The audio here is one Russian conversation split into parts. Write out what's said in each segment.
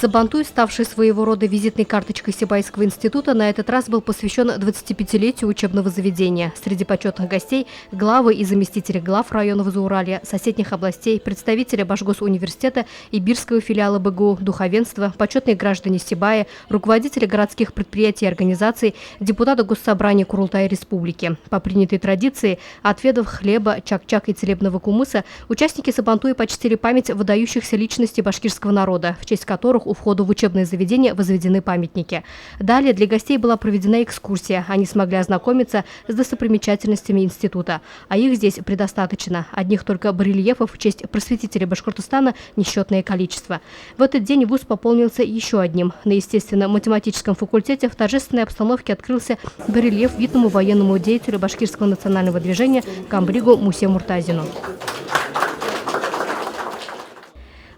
Сабантуй, ставший своего рода визитной карточкой Сибайского института, на этот раз был посвящен 25-летию учебного заведения. Среди почетных гостей – главы и заместители глав районов Зауралья, соседних областей, представители Башгосуниверситета и Бирского филиала БГУ, духовенство, почетные граждане Сибая, руководители городских предприятий и организаций, депутаты Госсобрания Курултая Республики. По принятой традиции, отведав хлеба, чак-чак и целебного кумыса, участники Сабантуя почтили память выдающихся личностей башкирского народа, в честь которых у входа в учебное заведение возведены памятники. Далее для гостей была проведена экскурсия. Они смогли ознакомиться с достопримечательностями института. А их здесь предостаточно. Одних только барельефов в честь просветителей Башкортостана несчетное количество. В этот день вуз пополнился еще одним. На естественно-математическом факультете в торжественной обстановке открылся барельеф видному военному деятелю башкирского национального движения комбригу Мусе Муртазину.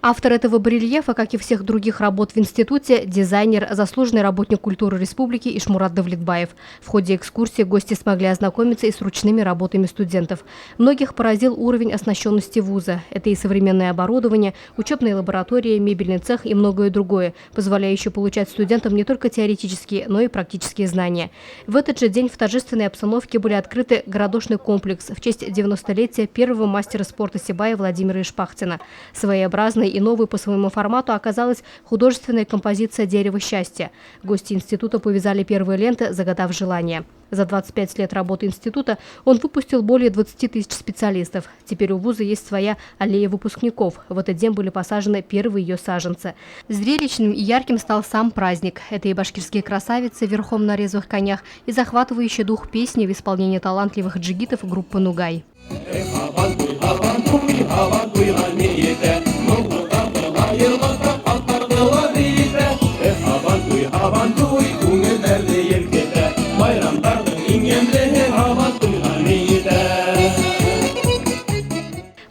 Автор этого барельефа, как и всех других работ в институте, дизайнер, заслуженный работник культуры республики Ишмурат Давлетбаев. В ходе экскурсии гости смогли ознакомиться и с ручными работами студентов. Многих поразил уровень оснащенности вуза. Это и современное оборудование, учебные лаборатории, мебельный цех и многое другое, позволяющее получать студентам не только теоретические, но и практические знания. В этот же день в торжественной обстановке были открыты городошный комплекс в честь 90-летия первого мастера спорта Сибая Владимира Ишпахтина. Своеобразный и новой по своему формату оказалась художественная композиция «Дерево счастья». Гости института повязали первые ленты, загадав желание. За 25 лет работы института он выпустил более 20 тысяч специалистов. Теперь у вуза есть своя аллея выпускников. В этот день были посажены первые ее саженцы. Зрелищным и ярким стал сам праздник. Это и башкирские красавицы верхом на резвых конях, и захватывающий дух песни в исполнении талантливых джигитов группы «Нугай».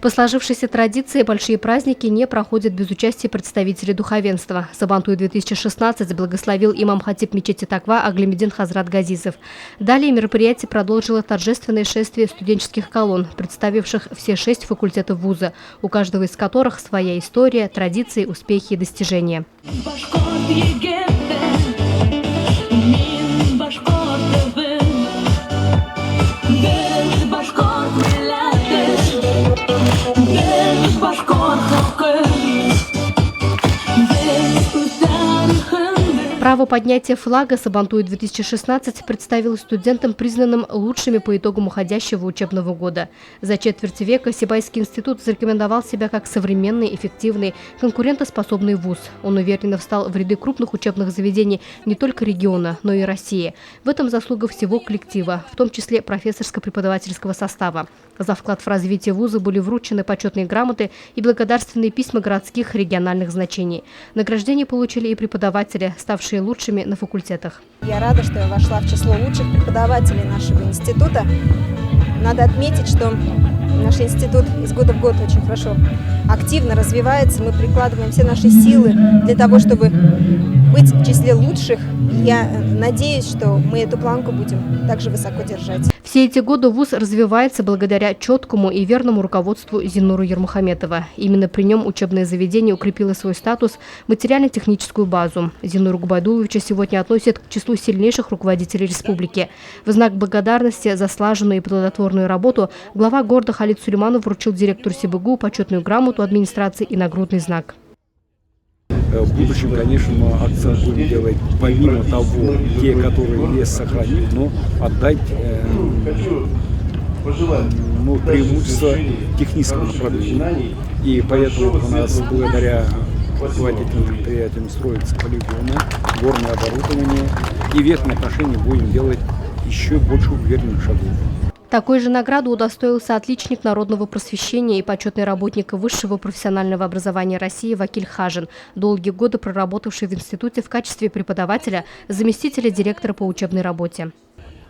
По сложившейся традиции, большие праздники не проходят без участия представителей духовенства. Сабантуй-2016 благословил имам хатиб мечети Таква Аглимедин Хазрат Газизов. Далее мероприятие продолжило торжественное шествие студенческих колонн, представивших все 6 факультетов вуза, у каждого из которых своя история, традиции, успехи и достижения. Право поднятия флага Сабантуй-2016 представилось студентам, признанным лучшими по итогам уходящего учебного года. За четверть века Сибайский институт зарекомендовал себя как современный, эффективный, конкурентоспособный вуз. Он уверенно встал в ряды крупных учебных заведений не только региона, но и России. В этом заслуга всего коллектива, в том числе профессорско-преподавательского состава. За вклад в развитие вуза были вручены почетные грамоты и благодарственные письма городских и региональных значений. Награждение получили и преподаватели, ставшие лучшими на факультетах. Я рада, что я вошла в число лучших преподавателей нашего института. Надо отметить, что наш институт из года в год очень хорошо активно развивается. Мы прикладываем все наши силы для того, чтобы быть в числе лучших. Я надеюсь, что мы эту планку будем также высоко держать. Все эти годы вуз развивается благодаря четкому и верному руководству Зиннура Ермухаметова. Именно при нем учебное заведение укрепило свой статус, материально-техническую базу. Зиннуру Губайдуловича сегодня относят к числу сильнейших руководителей республики. В знак благодарности за слаженную и плодотворную работу глава города Халид Сулейманов вручил директору СибГУ почетную грамоту администрации и нагрудный знак. В будущем, конечно, мы акцент будем делать, помимо того, те, которые есть, сохранить, но отдать преимущество техническому направлению. И поэтому у нас благодаря руководителям предприятиям строятся полигоны, горное оборудование. И в этом отношении будем делать еще больше уверенных шагов. Такой же награду удостоился отличник народного просвещения и почетный работник высшего профессионального образования России Вакиль Хажин, долгие годы проработавший в институте в качестве преподавателя, заместителя директора по учебной работе.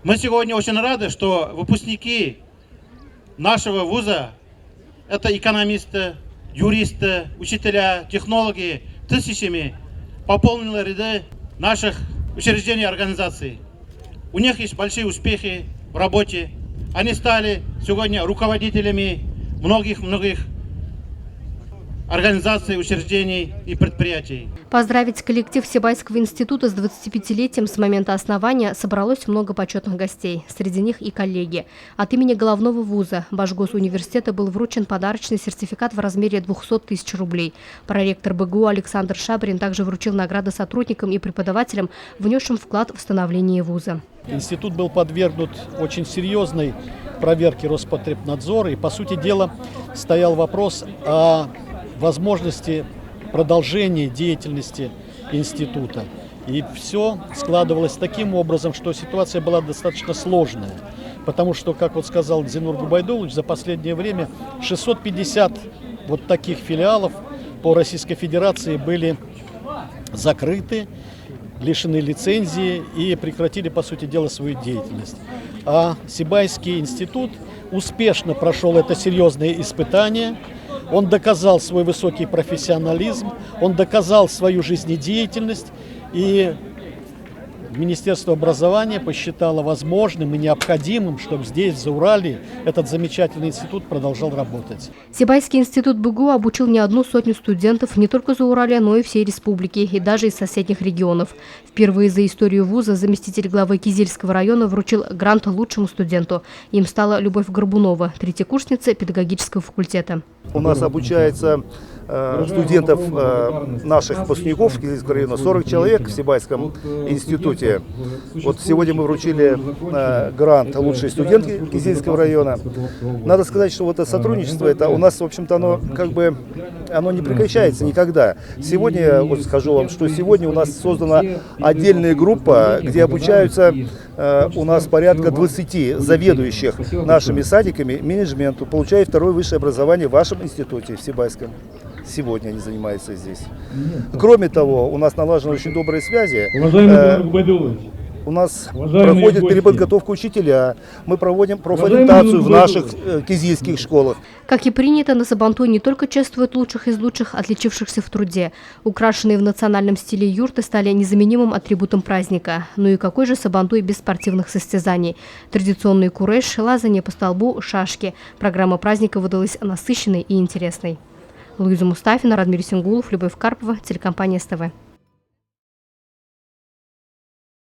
Мы сегодня очень рады, что выпускники нашего вуза – это экономисты, юристы, учителя, технологи, тысячами пополнили ряды наших учреждений и организаций. У них есть большие успехи в работе. Они стали сегодня руководителями многих организаций, учреждений и предприятий. Поздравить коллектив Сибайского института с 25-летием с момента основания собралось много почетных гостей. Среди них и коллеги. От имени главного вуза Башгосуниверситета был вручен подарочный сертификат в размере 200 тысяч рублей. Проректор БГУ Александр Шабрин также вручил награды сотрудникам и преподавателям, внесшим вклад в становление вуза. Институт был подвергнут очень серьезной проверке Роспотребнадзора, и, по сути дела, стоял вопрос о возможности продолжения деятельности института. И все складывалось таким образом, что ситуация была достаточно сложная. Потому что, как вот сказал Дзинур Губайдулович, за последнее время 650 вот таких филиалов по Российской Федерации были закрыты, лишены лицензии и прекратили, по сути дела, свою деятельность. А Сибайский институт успешно прошел это серьезное испытание. Он доказал свой высокий профессионализм, он доказал свою жизнедеятельность, и Министерство образования посчитало возможным и необходимым, чтобы здесь, в Зауралье, этот замечательный институт продолжал работать. Сибайский институт БГУ обучил не одну сотню студентов не только Зауралья, но и всей республики, и даже из соседних регионов. Впервые за историю вуза заместитель главы Кизильского района вручил грант лучшему студенту. Им стала Любовь Горбунова, третьекурсница педагогического факультета. У нас обучается студентов наших выпускников Кизильского района 40 человек в Сибайском институте. Вот сегодня мы вручили грант «Лучшие студентки Кизильского района». Надо сказать, что вот это сотрудничество, это у нас, в общем-то, оно не прекращается никогда. Сегодня, вот скажу вам, что сегодня у нас создана отдельная группа, где обучаются у нас порядка 20 заведующих нашими садиками менеджменту, получают второе высшее образование в вашем институте, в Сибайском. Сегодня они занимаются здесь. Кроме того, у нас налажены очень добрые связи. У нас проходит переподготовка учителя. Мы проводим профориентацию в наших кизильских школах. Как и принято, на Сабантуй не только чествуют лучших из лучших, отличившихся в труде. Украшенные в национальном стиле юрты стали незаменимым атрибутом праздника. Ну и какой же Сабантуй без спортивных состязаний? Традиционный куреш, лазание по столбу, шашки. Программа праздника выдалась насыщенной и интересной. Луиза Мустафина, Радмир Сингулов, Любовь Карпова, телекомпания СТВ.